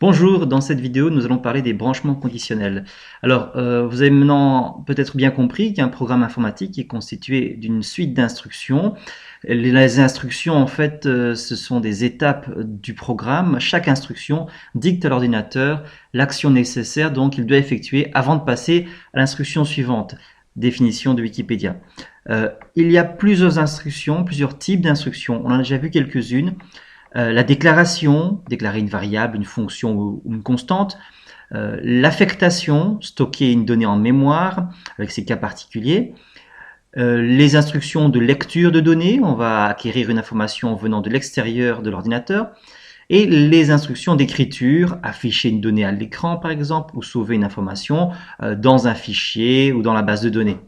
Bonjour, dans cette vidéo, nous allons parler des branchements conditionnels. Alors, vous avez maintenant peut-être bien compris qu'un programme informatique est constitué d'une suite d'instructions. Les instructions, en fait, ce sont des étapes du programme. Chaque instruction dicte à l'ordinateur l'action nécessaire, donc il doit effectuer avant de passer à l'instruction suivante. Définition de Wikipédia. Il y a plusieurs instructions, plusieurs types d'instructions. On en a déjà vu quelques-unes. La déclaration, déclarer une variable, une fonction ou une constante. L'affectation, stocker une donnée en mémoire avec ses cas particuliers. Les instructions de lecture de données, on va acquérir une information venant de l'extérieur de l'ordinateur. Et les instructions d'écriture, afficher une donnée à l'écran par exemple, ou sauver une information dans un fichier ou dans la base de données.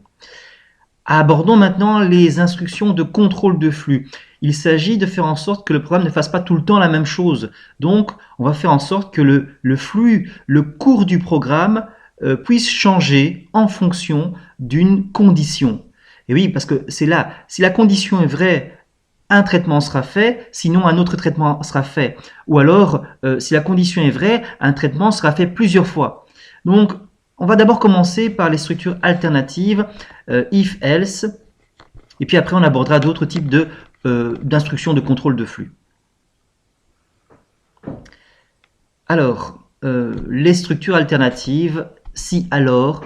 Abordons maintenant les instructions de contrôle de flux. Il s'agit de faire en sorte que le programme ne fasse pas tout le temps la même chose. Donc, on va faire en sorte que le flux, le cours du programme puisse changer en fonction d'une condition. Et oui, parce que c'est là, si la condition est vraie, un traitement sera fait, sinon un autre traitement sera fait. Ou alors, si la condition est vraie, un traitement sera fait plusieurs fois. Donc, on va d'abord commencer par les structures alternatives, if, else, et puis après on abordera d'autres types d'instructions de contrôle de flux. Alors, les structures alternatives, si alors,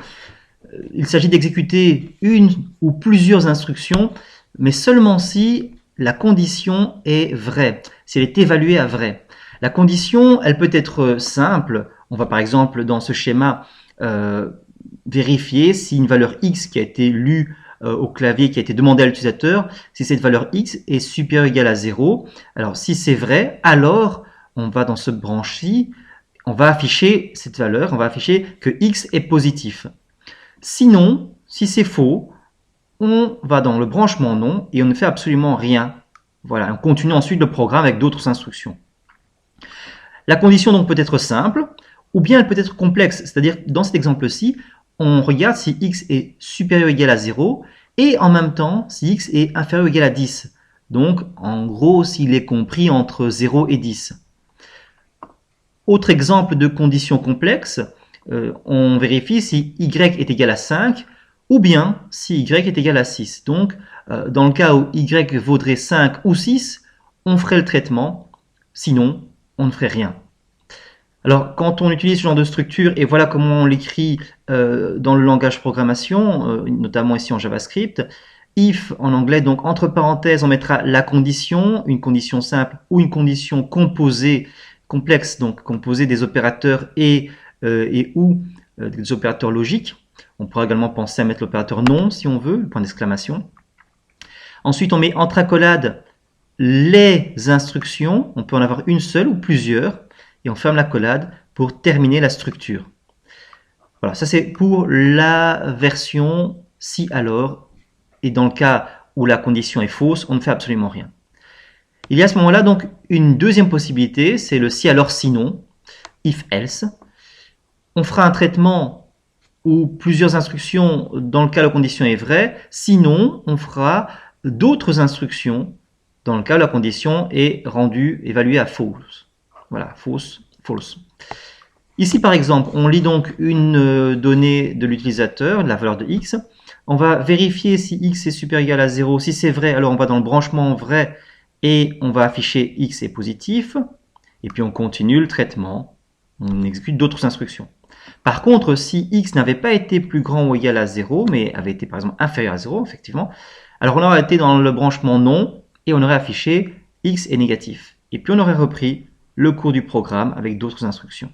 il s'agit d'exécuter une ou plusieurs instructions, mais seulement si la condition est vraie, si elle est évaluée à vrai. La condition, elle peut être simple. On va par exemple dans ce schéma vérifier si une valeur x qui a été lue au clavier, qui a été demandé à l'utilisateur, si cette valeur x est supérieure ou égale à 0. Alors si c'est vrai, alors on va dans ce branche-ci, on va afficher cette valeur, on va afficher que x est positif. Sinon, si c'est faux, on va dans le branchement non et on ne fait absolument rien. Voilà, on continue ensuite le programme avec d'autres instructions. La condition donc peut être simple, ou bien elle peut être complexe, c'est-à-dire dans cet exemple-ci, on regarde si x est supérieur ou égal à 0, et en même temps si x est inférieur ou égal à 10. Donc en gros s'il est compris entre 0 et 10. Autre exemple de condition complexe, on vérifie si y est égal à 5, ou bien si y est égal à 6. Donc dans le cas où y vaudrait 5 ou 6, on ferait le traitement, sinon on ne ferait rien. Alors, quand on utilise ce genre de structure, et voilà comment on l'écrit dans le langage programmation, notamment ici en JavaScript, if en anglais, donc entre parenthèses, on mettra la condition, une condition simple ou une condition composée, complexe, donc composée des opérateurs et ou des opérateurs logiques. On pourra également penser à mettre l'opérateur non, si on veut, le point d'exclamation. Ensuite, on met entre accolades les instructions, on peut en avoir une seule ou plusieurs, et on ferme l'accolade pour terminer la structure. Voilà, ça c'est pour la version si alors, et dans le cas où la condition est fausse, on ne fait absolument rien. Il y a à ce moment-là donc une deuxième possibilité, c'est le si alors sinon, if else. On fera un traitement ou plusieurs instructions dans le cas où la condition est vraie, sinon on fera d'autres instructions dans le cas où la condition est rendue, évaluée à false. Voilà, false. Ici, par exemple, on lit donc une donnée de l'utilisateur, la valeur de x. On va vérifier si x est supérieur ou égal à 0. Si c'est vrai, alors on va dans le branchement vrai et on va afficher x est positif. Et puis on continue le traitement. On exécute d'autres instructions. Par contre, si x n'avait pas été plus grand ou égal à 0, mais avait été par exemple inférieur à 0, effectivement, alors on aurait été dans le branchement non et on aurait affiché x est négatif. Et puis on aurait repris le cours du programme avec d'autres instructions.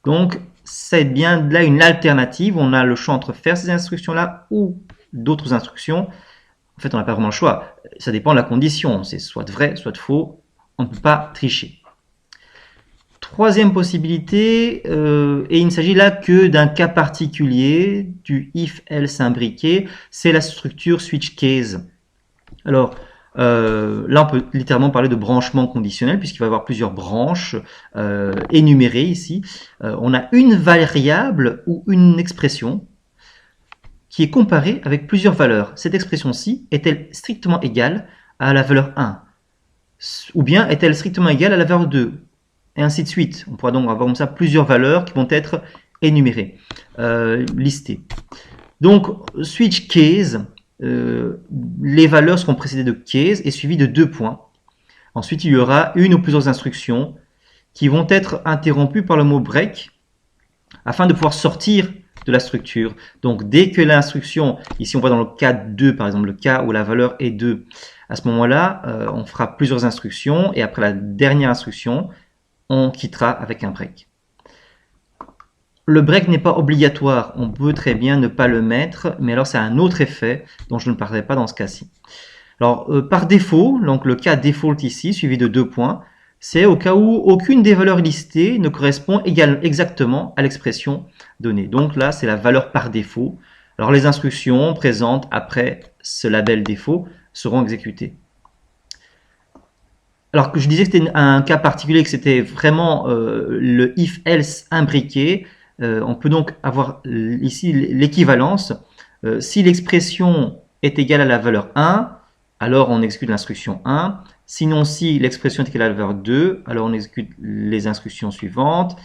Donc, c'est bien là une alternative. On a le choix entre faire ces instructions-là ou d'autres instructions. En fait, on n'a pas vraiment le choix. Ça dépend de la condition. C'est soit vrai, soit faux. On ne peut pas tricher. Troisième possibilité, et il ne s'agit là que d'un cas particulier du if-else imbriqué, c'est la structure switch case. Alors, là, on peut littéralement parler de branchement conditionnel puisqu'il va y avoir plusieurs branches énumérées ici. On a une variable ou une expression qui est comparée avec plusieurs valeurs. Cette expression-ci est-elle strictement égale à la valeur 1 ou bien est-elle strictement égale à la valeur 2, et ainsi de suite. On pourra donc avoir comme ça plusieurs valeurs qui vont être énumérées, listées. Donc, switch case, les valeurs seront précédées de case et suivies de 2 points. Ensuite, il y aura une ou plusieurs instructions qui vont être interrompues par le mot break afin de pouvoir sortir de la structure. Donc, dès que l'instruction, ici on voit dans le cas 2, par exemple, le cas où la valeur est 2, à ce moment-là, on fera plusieurs instructions et après la dernière instruction, on quittera avec un break. Le break n'est pas obligatoire, on peut très bien ne pas le mettre, mais alors c'est un autre effet dont je ne parlerai pas dans ce cas-ci. Alors, par défaut, donc le cas default ici, suivi de 2 points, c'est au cas où aucune des valeurs listées ne correspond exactement à l'expression donnée. Donc là, c'est la valeur par défaut. Alors les instructions présentes après ce label défaut seront exécutées. Alors que je disais que c'était un cas particulier, que c'était vraiment le if-else imbriqué, on peut donc avoir ici l'équivalence. Si l'expression est égale à la valeur 1, alors on exécute l'instruction 1. Sinon, si l'expression est égale à la valeur 2, alors on exécute les instructions suivantes.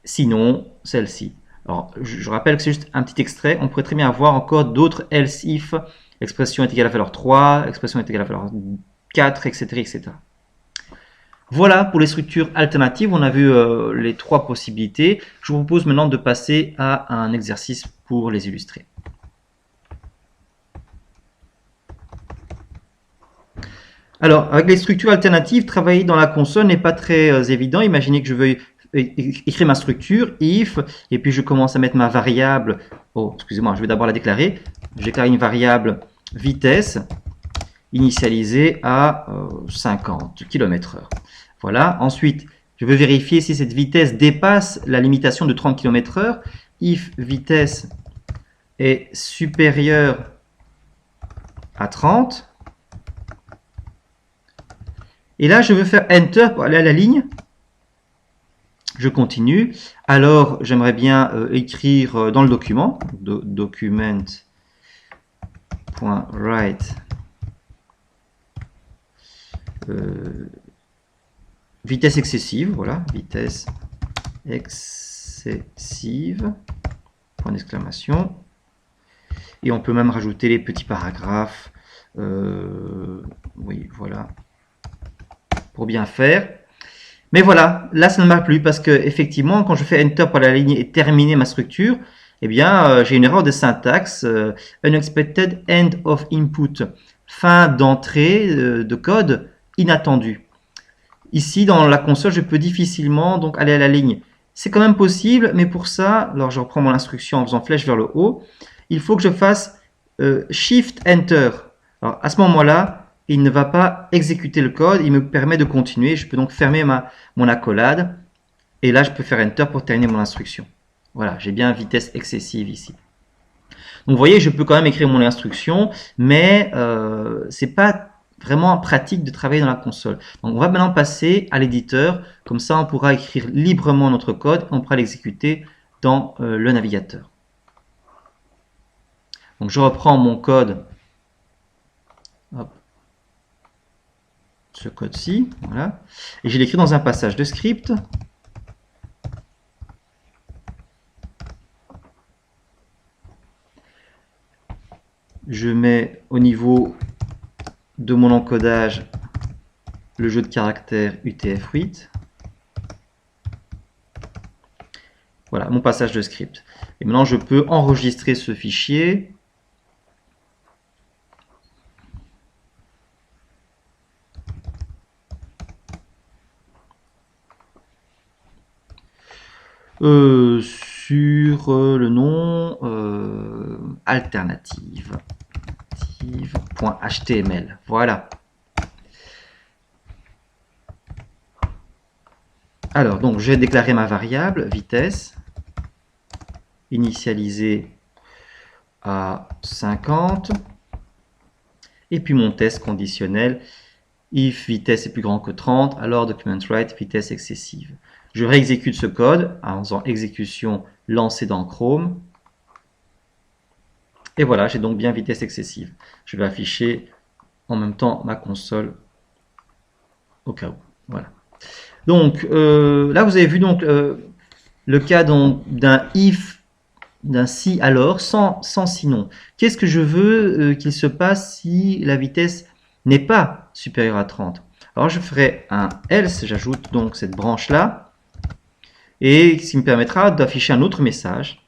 Sinon, celle-ci. Alors, je rappelle que c'est juste un petit extrait. On pourrait très bien avoir encore d'autres else if. L'expression est égale à la valeur 3, l'expression est égale à la valeur 4, etc., etc. Voilà pour les structures alternatives. On a vu les 3 possibilités. Je vous propose maintenant de passer à un exercice pour les illustrer. Alors, avec les structures alternatives, travailler dans la console n'est pas très évident. Imaginez que je veuille écrire ma structure, if, et puis je commence à mettre ma variable. Oh, excusez-moi, je vais d'abord la déclarer. Je déclare une variable vitesse initialisée à 50 km/h. Voilà. Ensuite, je veux vérifier si cette vitesse dépasse la limitation de 30 km/h. If vitesse est supérieure à 30. Et là, je veux faire Enter pour aller à la ligne. Je continue. Alors, j'aimerais bien écrire dans le document, document.write vitesse excessive, voilà, vitesse excessive, point d'exclamation. Et on peut même rajouter les petits paragraphes. Oui, voilà. Pour bien faire. Mais voilà, là ça ne marche plus parce que effectivement, quand je fais Enter pour la ligne et terminer ma structure, eh bien j'ai une erreur de syntaxe, unexpected end of input, fin d'entrée de code inattendu. Ici dans la console, je peux difficilement donc aller à la ligne. C'est quand même possible, mais pour ça, alors je reprends mon instruction en faisant flèche vers le haut, il faut que je fasse Shift Enter. Alors à ce moment-là, il ne va pas exécuter le code, il me permet de continuer. Je peux donc fermer mon accolade. Et là, je peux faire Enter pour terminer mon instruction. Voilà, j'ai bien vitesse excessive ici. Donc vous voyez, je peux quand même écrire mon instruction, mais ce n'est pas vraiment pratique de travailler dans la console. Donc on va maintenant passer à l'éditeur. Comme ça, on pourra écrire librement notre code et on pourra l'exécuter dans le navigateur. Donc je reprends mon code. Hop. Ce code-ci, voilà, et je l'écris dans un passage de script. Je mets au niveau de mon encodage le jeu de caractères UTF-8. Voilà, mon passage de script. Et maintenant, je peux enregistrer ce fichier. Sur le nom alternative.html. Voilà. Alors, donc, j'ai déclaré ma variable vitesse initialisée à 50. Et puis mon test conditionnel. If vitesse est plus grand que 30, alors document.write vitesse excessive. Je réexécute ce code en faisant exécution lancée dans Chrome. Et voilà, j'ai donc bien vitesse excessive. Je vais afficher en même temps ma console au cas où. Voilà. Donc là, vous avez vu donc le cas d'un if, d'un si alors, sans sinon. Qu'est-ce que je veux qu'il se passe si la vitesse n'est pas supérieure à 30? Alors je ferai un else, j'ajoute donc cette branche-là, et ce qui me permettra d'afficher un autre message.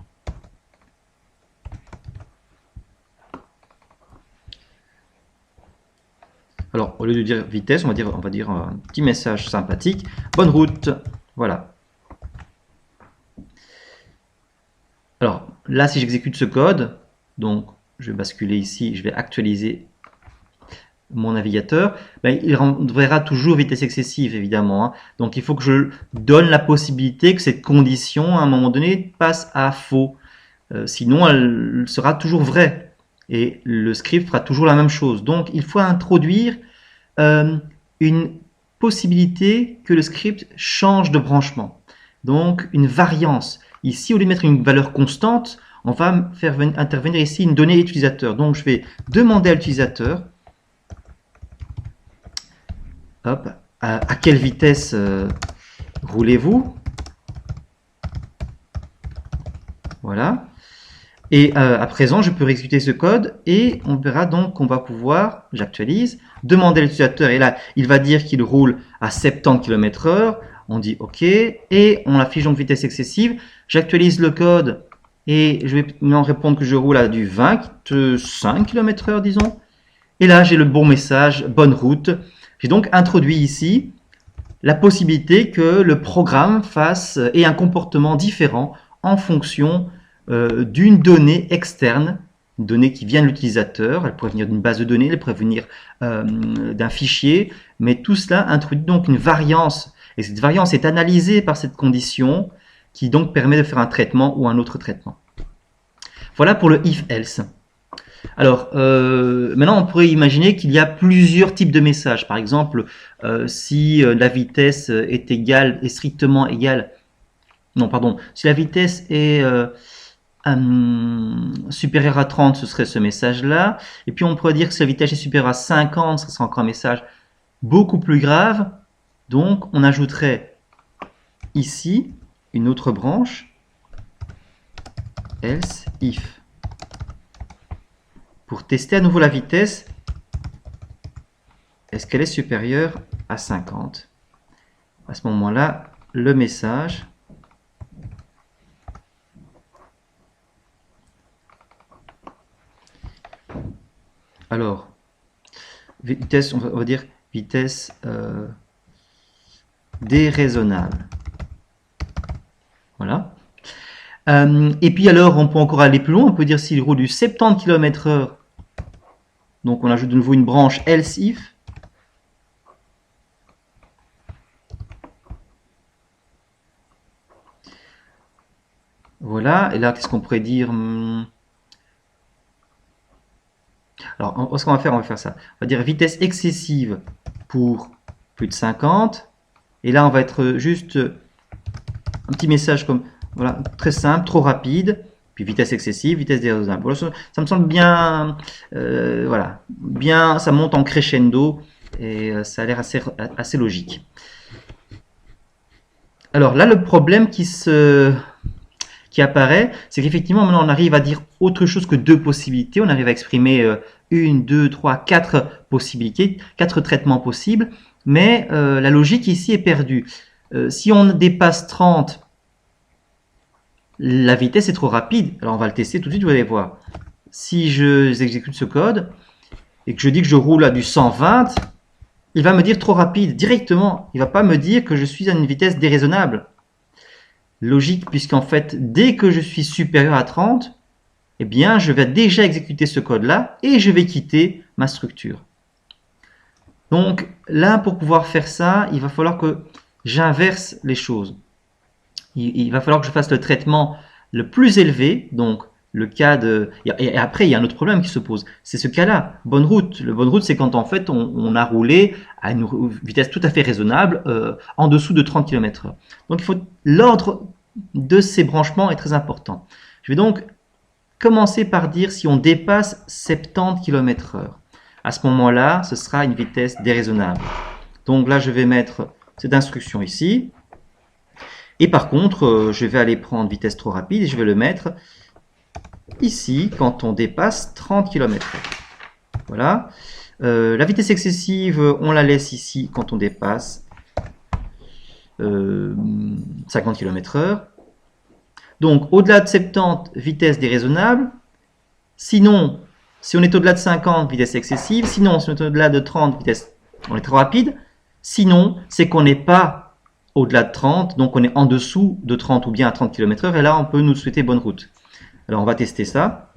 Alors, au lieu de dire vitesse, on va dire un petit message sympathique. Bonne route. Voilà. Alors, là, si j'exécute ce code, donc je vais basculer ici, je vais actualiser mon navigateur, ben, il renverra toujours vitesse excessive, évidemment. Hein. Donc, il faut que je donne la possibilité que cette condition, à un moment donné, passe à faux. Sinon, elle sera toujours vraie. Et le script fera toujours la même chose. Donc, il faut introduire une possibilité que le script change de branchement. Donc, une variance. Ici, au lieu de mettre une valeur constante, on va faire intervenir ici une donnée utilisateur. Donc, je vais demander à l'utilisateur à quelle vitesse roulez-vous. Voilà. Et à présent, je peux exécuter ce code et on verra donc qu'on va pouvoir, j'actualise, demander à l'utilisateur, et là, il va dire qu'il roule à 70 km/h. On dit OK, et on affiche donc vitesse excessive. J'actualise le code et je vais maintenant répondre que je roule à du 25 km/h, disons. Et là, j'ai le bon message, bonne route. J'ai donc introduit ici la possibilité que le programme ait un comportement différent en fonction d'une donnée externe, une donnée qui vient de l'utilisateur. Elle pourrait venir d'une base de données, elle pourrait venir d'un fichier, mais tout cela introduit donc une variance. Et cette variance est analysée par cette condition qui donc permet de faire un traitement ou un autre traitement. Voilà pour le if-else. Alors, maintenant, on pourrait imaginer qu'il y a plusieurs types de messages. Par exemple, si la vitesse est égale, est strictement égale, non, pardon, si la vitesse est supérieure à 30, ce serait ce message-là. Et puis, on pourrait dire que si la vitesse est supérieure à 50, ce serait encore un message beaucoup plus grave. Donc, on ajouterait ici une autre branche, else if. Pour tester à nouveau la vitesse, est-ce qu'elle est supérieure à 50? À ce moment-là, le message alors, vitesse, on va dire vitesse déraisonnable. Voilà. Et puis alors, on peut encore aller plus loin. On peut dire s'il roule du 70 km/h, donc on ajoute de nouveau une branche else if. Voilà, et là, qu'est-ce qu'on pourrait dire? Alors, ce qu'on va faire, on va faire ça. On va dire vitesse excessive pour plus de 50. Et là, on va être juste un petit message comme, voilà, très simple, trop rapide. Puis vitesse excessive, vitesse déraisonnable. Voilà, ça me semble bien, voilà, bien, ça monte en crescendo et ça a l'air assez logique. Alors là, le problème qui apparaît, c'est qu'effectivement, maintenant, on arrive à dire autre chose que deux possibilités. On arrive à exprimer une, deux, trois, quatre possibilités, quatre traitements possibles. Mais la logique ici est perdue. Si on dépasse 30, la vitesse est trop rapide. Alors, on va le tester tout de suite, vous allez voir. Si j'exécute ce code et que je dis que je roule à du 120, il va me dire trop rapide directement. Il ne va pas me dire que je suis à une vitesse déraisonnable. Logique, puisqu'en fait, dès que je suis supérieur à 30, eh bien, je vais déjà exécuter ce code-là et je vais quitter ma structure. Donc là, pour pouvoir faire ça, il va falloir que j'inverse les choses. Il va falloir que je fasse le traitement le plus élevé, donc le cas de... Et après, il y a un autre problème qui se pose. C'est ce cas-là, bonne route. Le bonne route, c'est quand en fait, on a roulé à une vitesse tout à fait raisonnable, en dessous de 30 km/h. Donc, l'ordre de ces branchements est très important. Je vais donc commencer par dire si on dépasse 70 km/h. À ce moment-là, ce sera une vitesse déraisonnable. Donc là, je vais mettre cette instruction ici. Et par contre, je vais aller prendre vitesse trop rapide et je vais le mettre ici quand on dépasse 30 km/h. Voilà. La vitesse excessive, on la laisse ici quand on dépasse 50 km/h. Donc, au-delà de 70, vitesse déraisonnable. Sinon, si on est au-delà de 50, vitesse excessive. Sinon, si on est au-delà de 30, vitesse, on est trop rapide. Sinon, c'est qu'on n'est pas au-delà de 30, donc on est en dessous de 30 ou bien à 30 km/h. Et là, on peut nous souhaiter bonne route. Alors, on va tester ça.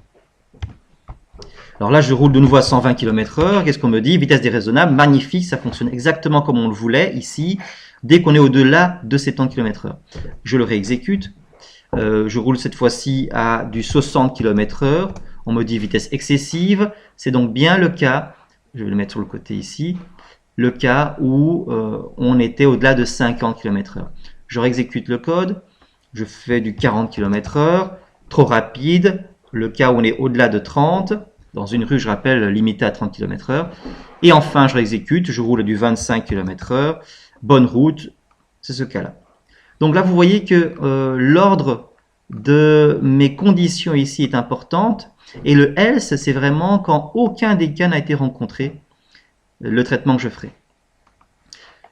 Alors là, je roule de nouveau à 120 km/h. Qu'est-ce qu'on me dit? Vitesse déraisonnable, magnifique, ça fonctionne exactement comme on le voulait ici, dès qu'on est au-delà de 70 km/h. Je le réexécute. Je roule cette fois-ci à du 60 km/h. On me dit vitesse excessive. C'est donc bien le cas, je vais le mettre sur le côté ici, le cas où on était au-delà de 50 km/h. Je réexécute le code. Je fais du 40 km/h. Trop rapide. Le cas où on est au-delà de 30. Dans une rue, je rappelle, limitée à 30 km/h. Et enfin, je réexécute. Je roule à du 25 km/h. Bonne route. C'est ce cas-là. Donc là, vous voyez que l'ordre de mes conditions ici est importante. Et le else, c'est vraiment quand aucun des cas n'a été rencontré, le traitement que je ferai.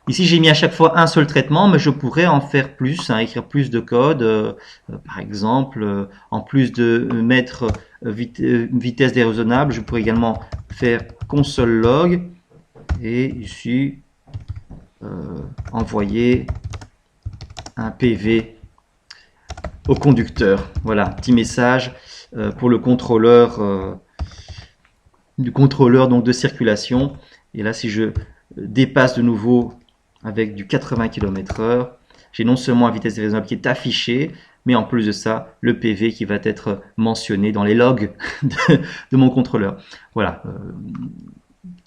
Ici, j'ai mis à chaque fois un seul traitement, mais je pourrais en faire plus, écrire plus de code. Par exemple, en plus de mettre vitesse déraisonnable, je pourrais également faire console log et ici envoyer un PV au conducteur. Voilà, petit message pour le contrôleur du contrôleur donc de circulation. Et là, si je dépasse de nouveau avec du 80 km/h, j'ai non seulement la vitesse déraisonnable qui est affichée, mais en plus de ça, le PV qui va être mentionné dans les logs de mon contrôleur. Voilà.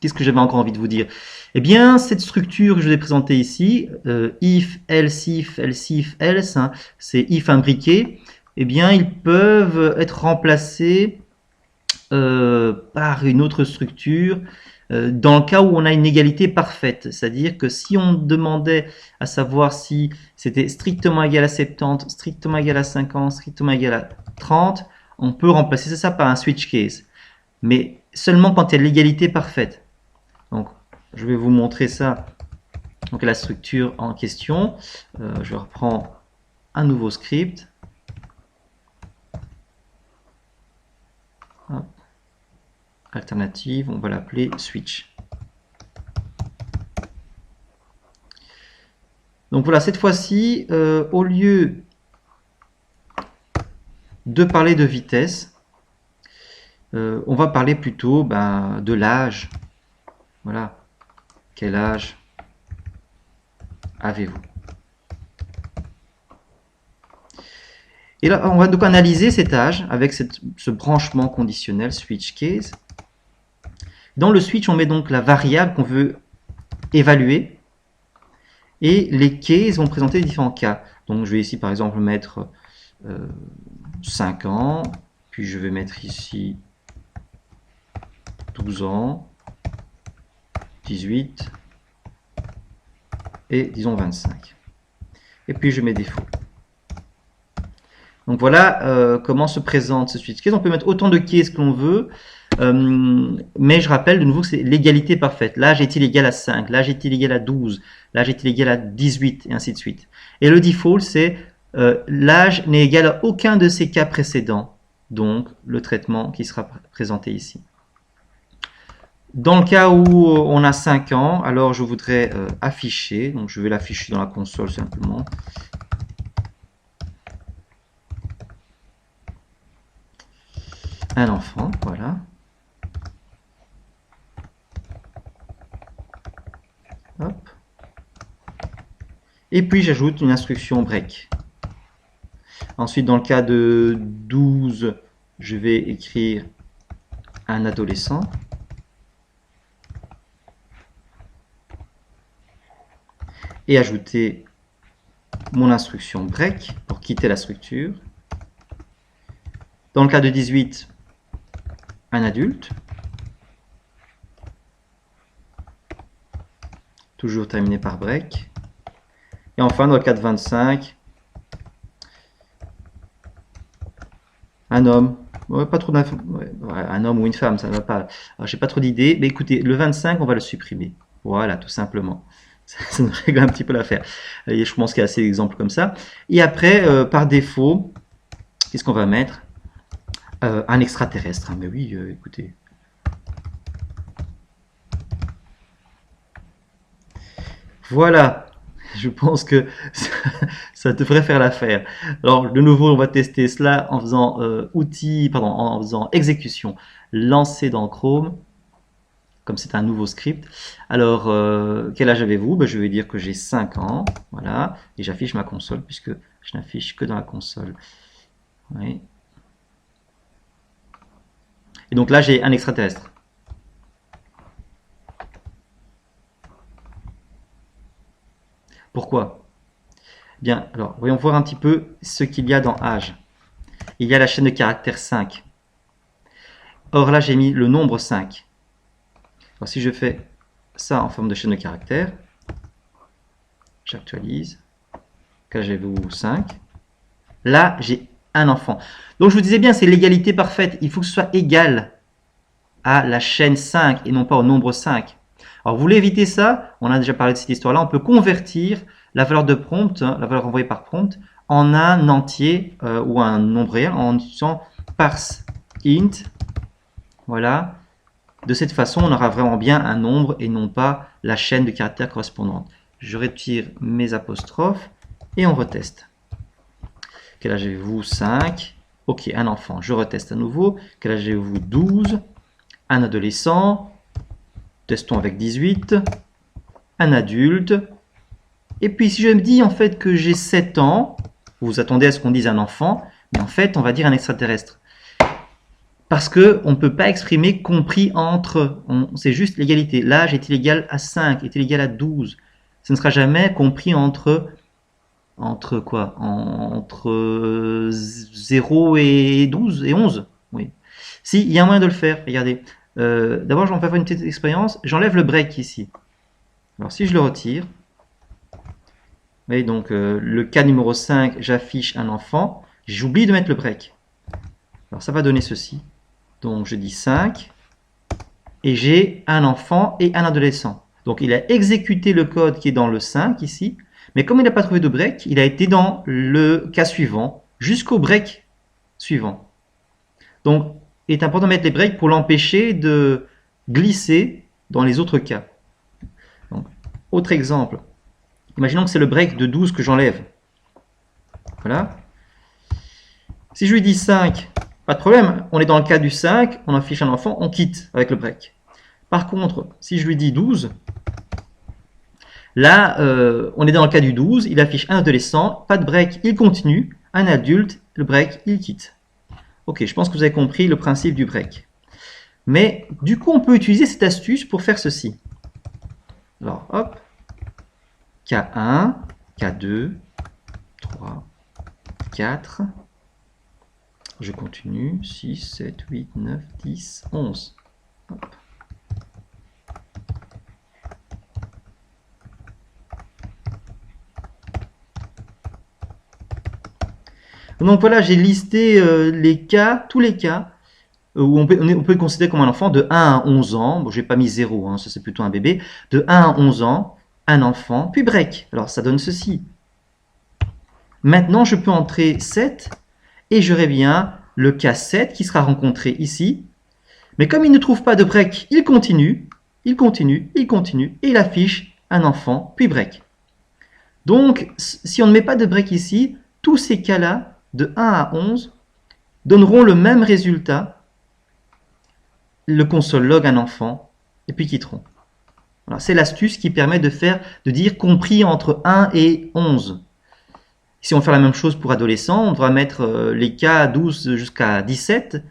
Qu'est-ce que j'avais encore envie de vous dire? Eh bien, cette structure que je vous ai présentée ici, if, else, if, else, if, else, c'est if imbriqué, eh bien, ils peuvent être remplacés par une autre structure dans le cas où on a une égalité parfaite. C'est-à-dire que si on demandait à savoir si c'était strictement égal à 70, strictement égal à 50, strictement égal à 30, on peut remplacer ça par un switch case. Mais seulement quand il y a l'égalité parfaite. Donc, je vais vous montrer ça. Donc, la structure en question. Je reprends un nouveau script. Hop. Alternative, on va l'appeler switch. Donc voilà, cette fois-ci, au lieu de parler de vitesse, on va parler plutôt de l'âge. Voilà. Quel âge avez-vous? Et là, on va donc analyser cet âge avec ce branchement conditionnel switch case. Dans le switch, on met donc la variable qu'on veut évaluer. Et les cases vont présenter les différents cas. Donc je vais ici par exemple mettre 5 ans. Puis je vais mettre ici 12 ans. 18 et disons 25. Et puis je mets défaut. Donc voilà comment se présente ce switch case. On peut mettre autant de cases que l'on veut, mais je rappelle de nouveau que c'est l'égalité parfaite. L'âge est-il égal à 5, l'âge est-il égal à 12, l'âge est-il égal à 18 et ainsi de suite. Et le default c'est l'âge n'est égal à aucun de ces cas précédents, donc le traitement qui sera présenté ici. Dans le cas où on a 5 ans, alors je voudrais afficher, donc je vais l'afficher dans la console simplement. Un enfant, voilà. Hop. Et puis j'ajoute une instruction break. Ensuite, dans le cas de 12, je vais écrire un adolescent. Et ajouter mon instruction break pour quitter la structure. Dans le cas de 18, un adulte. Toujours terminé par break. Et enfin, dans le cas de 25, un homme. Ouais, pas trop un homme ou une femme, ça ne va pas. Alors, j'ai pas trop d'idées. Mais écoutez, le 25, on va le supprimer. Voilà, tout simplement. Ça nous règle un petit peu l'affaire. Et je pense qu'il y a assez d'exemples comme ça. Et après, par défaut, qu'est-ce qu'on va mettre? Un extraterrestre. Ah, mais oui, écoutez. Voilà. Je pense que ça devrait faire l'affaire. Alors, de nouveau, on va tester cela en faisant en faisant exécution lancée dans Chrome, comme c'est un nouveau script. Alors, quel âge avez-vous? Ben, je vais dire que j'ai 5 ans. Voilà. Et j'affiche ma console, puisque je n'affiche que dans la console. Oui. Et donc là, j'ai un extraterrestre. Pourquoi? Bien, alors, voyons voir un petit peu ce qu'il y a dans âge. Il y a la chaîne de caractères 5. Or là, j'ai mis le nombre 5. Alors, si je fais ça en forme de chaîne de caractères, j'actualise. Quel âge avez-vous? 5. Là, j'ai un enfant. Donc, je vous disais bien, c'est l'égalité parfaite. Il faut que ce soit égal à la chaîne 5 et non pas au nombre 5. Alors, vous voulez éviter ça? On a déjà parlé de cette histoire-là. On peut convertir la valeur de prompt, la valeur envoyée par prompt, en un entier ou un nombre réel en utilisant parse int. Voilà. De cette façon, on aura vraiment bien un nombre et non pas la chaîne de caractères correspondante. Je retire mes apostrophes et on reteste. Quel âge avez-vous? 5. Ok, un enfant. Je reteste à nouveau. Quel âge avez-vous? 12. Un adolescent. Testons avec 18. Un adulte. Et puis si je me dis en fait que j'ai 7 ans, vous vous attendez à ce qu'on dise un enfant, mais en fait on va dire un extraterrestre. Parce qu'on ne peut pas exprimer compris entre, c'est juste l'égalité. L'âge est-il égal à 5, est-il égal à 12? Ce ne sera jamais compris entre quoi? Entre 0 et 12 et 11. Oui. Si, il y a un moyen de le faire, regardez. D'abord, je vais faire une petite expérience. J'enlève le break ici. Alors, si je le retire, vous voyez, donc le cas numéro 5, j'affiche un enfant. J'oublie de mettre le break. Alors, ça va donner ceci. Donc, je dis 5. Et j'ai un enfant et un adolescent. Donc, il a exécuté le code qui est dans le 5 ici. Mais comme il n'a pas trouvé de break, il a été dans le cas suivant jusqu'au break suivant. Donc, il est important de mettre les breaks pour l'empêcher de glisser dans les autres cas. Donc, autre exemple. Imaginons que c'est le break de 12 que j'enlève. Voilà. Si je lui dis 5, pas de problème. On est dans le cas du 5, on affiche un enfant, on quitte avec le break. Par contre, si je lui dis 12, là, on est dans le cas du 12, il affiche un adolescent, pas de break, il continue, un adulte, le break, il quitte. Ok, je pense que vous avez compris le principe du break. Mais du coup, on peut utiliser cette astuce pour faire ceci. Alors, hop, K1, K2, 3, 4, je continue, 6, 7, 8, 9, 10, 11. Hop. Donc voilà, j'ai listé les cas, tous les cas où on peut le considérer comme un enfant de 1 à 11 ans. Bon, j'ai pas mis 0, hein, ça c'est plutôt un bébé. De 1 à 11 ans, un enfant, puis break. Alors ça donne ceci. Maintenant, je peux entrer 7 et j'aurai bien le cas 7 qui sera rencontré ici. Mais comme il ne trouve pas de break, il continue, il continue, il continue et il affiche un enfant, puis break. Donc, si on ne met pas de break ici, tous ces cas-là, de 1 à 11, donneront le même résultat. Le console log un enfant et puis quitteront. Voilà, c'est l'astuce qui permet de dire compris entre 1 et 11. Si on fait la même chose pour adolescents, on devra mettre les cas 12 jusqu'à 17.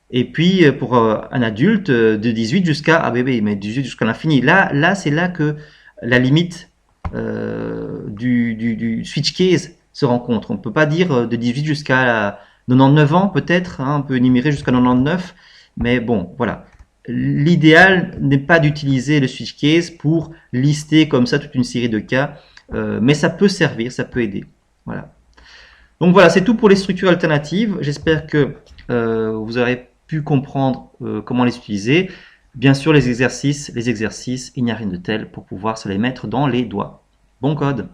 Et puis pour un adulte, de 18 jusqu'à bébé, mais 18 jusqu'à l'infini. Là c'est là que la limite du switch case se rencontre. On ne peut pas dire de 18 jusqu'à 99 ans peut-être, hein, on peut énumérer jusqu'à 99, mais bon, voilà. L'idéal n'est pas d'utiliser le switch case pour lister comme ça toute une série de cas. mais ça peut servir, ça peut aider. Voilà. Donc voilà, c'est tout pour les structures alternatives. J'espère que vous aurez pu comprendre comment les utiliser. Bien sûr, les exercices, il n'y a rien de tel pour pouvoir se les mettre dans les doigts. Bon code!